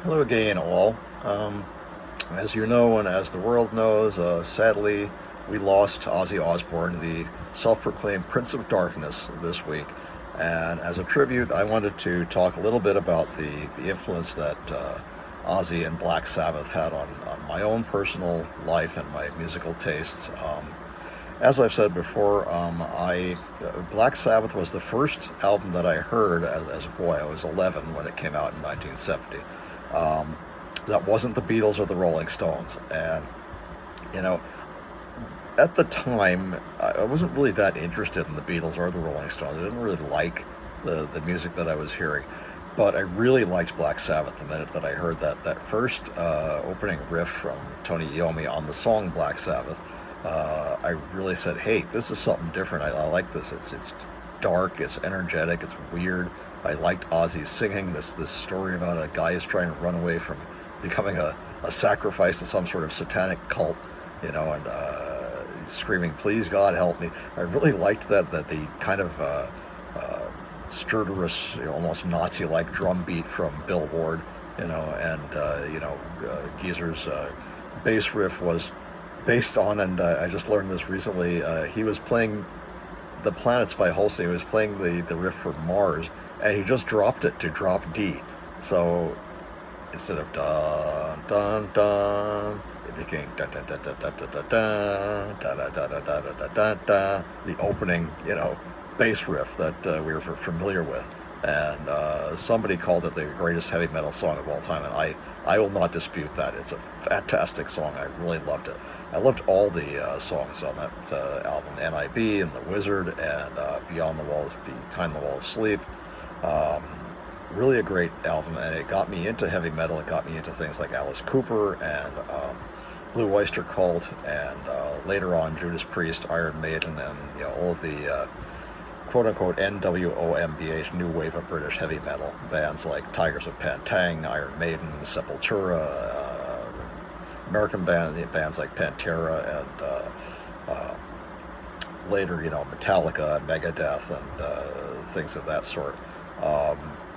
Hello again, all. As you know, and as the world knows, sadly, we lost Ozzy Osbourne, the self-proclaimed Prince of Darkness, this week. And as a tribute, I wanted to talk a little bit about the influence that Ozzy and Black Sabbath had on my own personal life and my musical tastes. As I've said before, Black Sabbath was the first album that I heard as a boy. I was 11 when it came out in 1970. That wasn't the Beatles or the Rolling Stones. And, you know, at the time, I wasn't really that interested in the Beatles or the Rolling Stones. I didn't really like the music that I was hearing. But I really liked Black Sabbath the minute that I heard that first opening riff from Tony Iommi on the song Black Sabbath. I really said, hey, this is something different. I like this. It's dark, it's energetic, it's weird. I liked Ozzy singing this story about a guy who's trying to run away from becoming a sacrifice to some sort of satanic cult, and screaming, please God help me. I really liked that the kind of stertorous, almost Nazi-like drum beat from Bill Ward, Geezer's bass riff was based on, and I just learned this recently, he was playing The Planets by Holstein. He was playing the riff for Mars, and he just dropped it to drop D. So instead of dun dun dun, it became dun dun dun dun dun dun dun dun dun dun dun dun dun dun dun, the opening, bass riff that we were familiar with. And somebody called it the greatest heavy metal song of all time, and I will not dispute that. It's a fantastic song. I really loved it. I loved all the songs on that album, NIB and The Wizard and Behind the Wall of Sleep. Really a great album, and it got me into heavy metal. It got me into things like Alice Cooper and Blue Oyster Cult, and later on Judas Priest, Iron Maiden, and all of the quote-unquote NWOMBH, new wave of British heavy metal bands like Tigers of Pantang, Iron Maiden, Sepultura, American bands like Pantera, and later, Metallica, Megadeth, and things of that sort.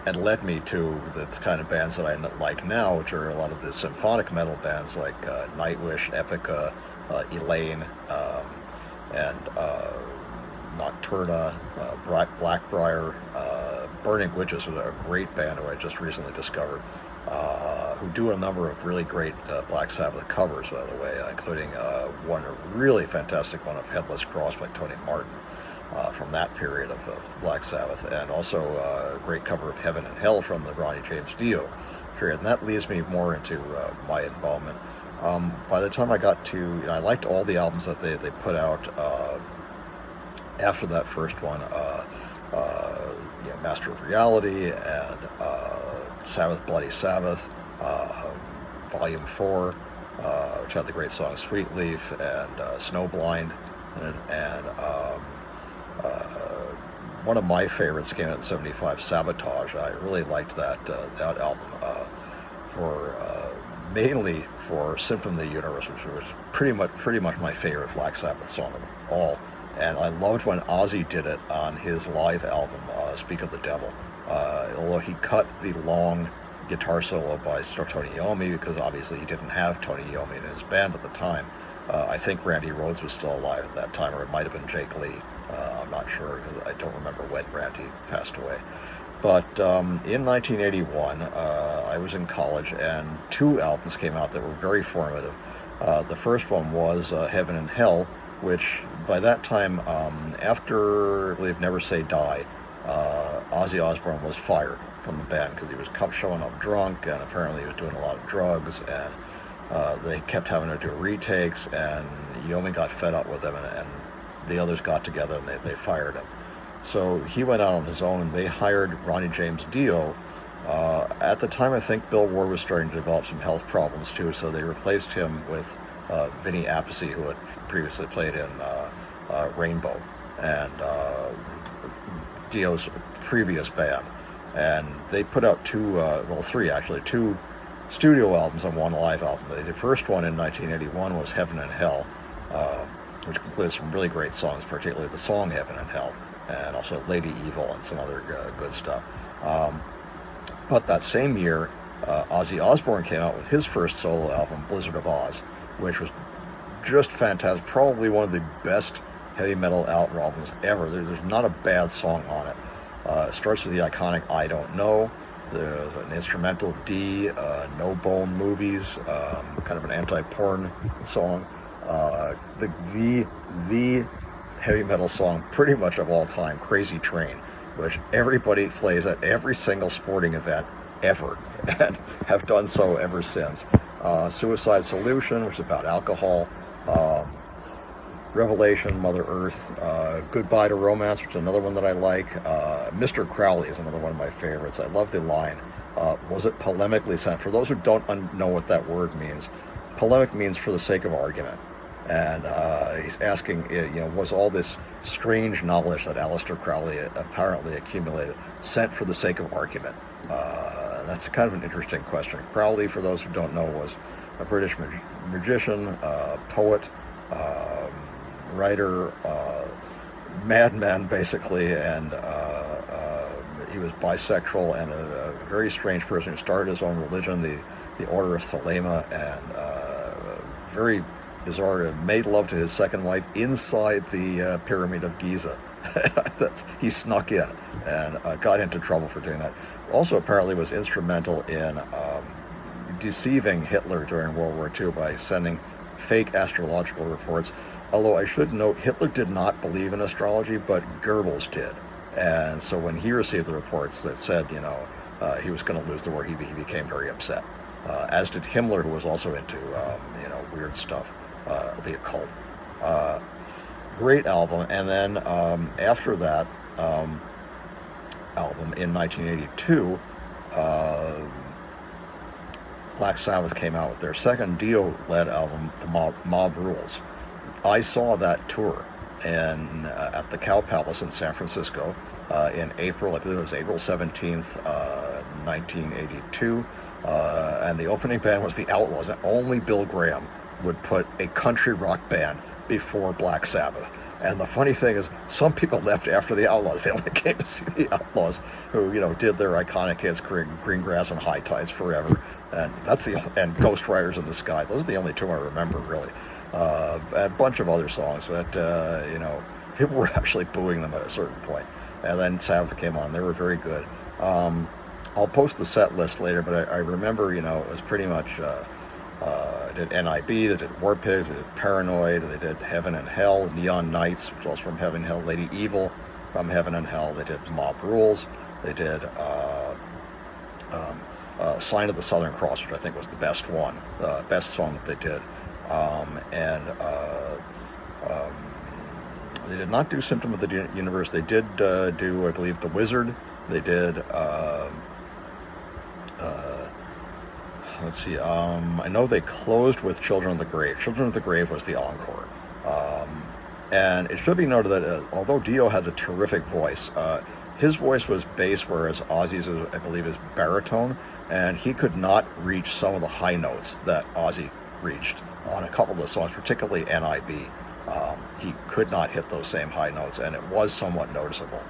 And led me to the kind of bands that I like now, which are a lot of the symphonic metal bands like Nightwish, Epica, Elaine, and Nocturna, Blackbriar. Burning Witches was a great band who I just recently discovered, who do a number of really great Black Sabbath covers, by the way, including one really fantastic one of Headless Cross by Tony Martin from that period of Black Sabbath, and also a great cover of Heaven and Hell from the Ronnie James Dio period. And that leads me more into my involvement. By the time I got to, I liked all the albums that they put out after that first one, Master of Reality and Sabbath Bloody Sabbath, Volume 4, which had the great song Sweet Leaf, and Snowblind, and one of my favorites came out in '75, Sabotage. I really liked that album mainly for Symptom of the Universe, which was pretty much my favorite Black Sabbath song of all. And I loved when Ozzy did it on his live album, Speak of the Devil. Although he cut the long guitar solo by Tony Iommi, because obviously he didn't have Tony Iommi in his band at the time. I think Randy Rhoads was still alive at that time, or it might have been Jake Lee. I'm not sure, because I don't remember when Randy passed away. But in 1981, I was in college, and two albums came out that were very formative. The first one was Heaven and Hell, which by that time, after I believe Never Say Die, Ozzy Osbourne was fired from the band because he was showing up drunk, and apparently he was doing a lot of drugs, and they kept having to do retakes, and Iommi got fed up with him, and the others got together and they fired him. So he went out on his own, and they hired Ronnie James Dio. At the time, I think Bill Ward was starting to develop some health problems too, so they replaced him with Vinny Appice, who had previously played in Rainbow, and Dio's previous band. And they put out three actually, two studio albums and one live album. The first one in 1981 was Heaven and Hell, which includes some really great songs, particularly the song Heaven and Hell, and also Lady Evil and some other good stuff. But that same year, Ozzy Osbourne came out with his first solo album, Blizzard of Oz, which was just fantastic. Probably one of the best heavy metal albums ever. There's not a bad song on it. It starts with the iconic I Don't Know. There's an instrumental D, No Bone Movies, kind of an anti-porn song. The heavy metal song pretty much of all time, Crazy Train, which everybody plays at every single sporting event ever, and have done so ever since. Suicide Solution, which is about alcohol. Revelation, Mother Earth, Goodbye to Romance, which is another one that I like. Mr. Crowley is another one of my favorites. I love the line, was it polemically sent? For those who don't know what that word means, polemic means for the sake of argument. And he's asking, was all this strange knowledge that Aleister Crowley apparently accumulated sent for the sake of argument? That's kind of an interesting question. Crowley, for those who don't know, was a British magician, poet, writer, madman, basically, and he was bisexual and a very strange person who started his own religion, the Order of Thelema, and very bizarre, made love to his second wife inside the Pyramid of Giza. He snuck in and got into trouble for doing that. Also, apparently, was instrumental in deceiving Hitler during World War II by sending fake astrological reports. Although I should note, Hitler did not believe in astrology, but Goebbels did. And so when he received the reports that said, he was going to lose the war, he became very upset. As did Himmler, who was also into, weird stuff, the occult. Great album. And then after that album, in 1982, Black Sabbath came out with their second Dio-led album, The Mob Rules. I saw that tour at the Cow Palace in San Francisco in April, I believe it was April 17th, 1982, and the opening band was the Outlaws, and only Bill Graham would put a country rock band before Black Sabbath. And the funny thing is, some people left after the Outlaws. They only came to see the Outlaws, who did their iconic hits, Green Grass and High Tides Forever, and and Ghost Riders in the Sky. Those are the only two I remember, really. A bunch of other songs that people were actually booing them at a certain point. And then Sabbath came on; they were very good. I'll post the set list later, but I remember, it was pretty much. They did NIB, they did War Pigs, they did Paranoid, they did Heaven and Hell, Neon Knights, which was from Heaven and Hell, Lady Evil from Heaven and Hell, they did Mob Rules, they did Sign of the Southern Cross, which I think was the best song that they did. They did not do Symptom of the Universe. They did do, I believe, The Wizard. They did, let's see, I know they closed with Children of the Grave. Children of the Grave was the encore. And it should be noted that although Dio had a terrific voice, his voice was bass, whereas Ozzy's, I believe, is baritone, and he could not reach some of the high notes that Ozzy reached on a couple of the songs, particularly NIB. He could not hit those same high notes, and it was somewhat noticeable.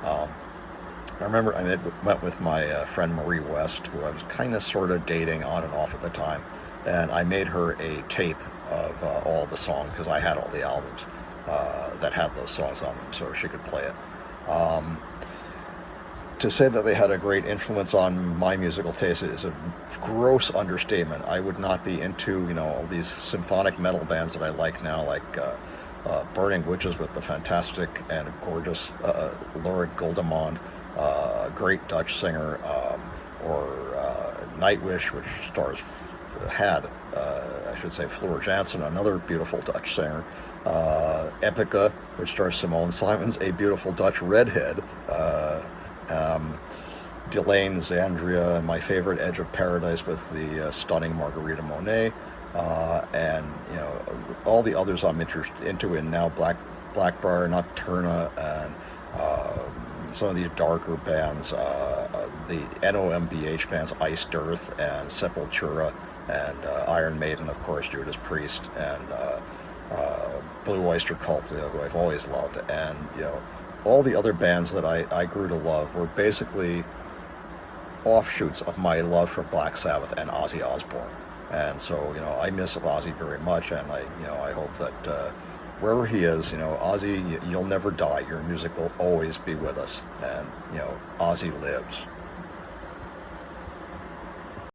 I remember I went with my friend Marie West, who I was kind of sort of dating on and off at the time, and I made her a tape of all the songs, because I had all the albums that had those songs on them, so she could play it. To say that they had a great influence on my musical taste is a gross understatement. I would not be into, all these symphonic metal bands that I like now, like Burning Witches with the fantastic and gorgeous Laura Goldemond, a great Dutch singer, or Nightwish, which had Floor Jansen, another beautiful Dutch singer. Epica, which stars Simone Simons, a beautiful Dutch redhead. Delane Zandria, and my favorite, Edge of Paradise with the stunning Margarita Monet, and all the others I'm into in now, Blackbriar, Nocturna, and some of these darker bands, the NOMBH bands, Iced Earth and Sepultura, and Iron Maiden, of course, Judas Priest, and Blue Oyster Cult, who I've always loved, and all the other bands that I grew to love were basically offshoots of my love for Black Sabbath and Ozzy Osbourne. And so, I miss Ozzy very much, and I hope that wherever he is, Ozzy, you'll never die. Your music will always be with us, and Ozzy lives.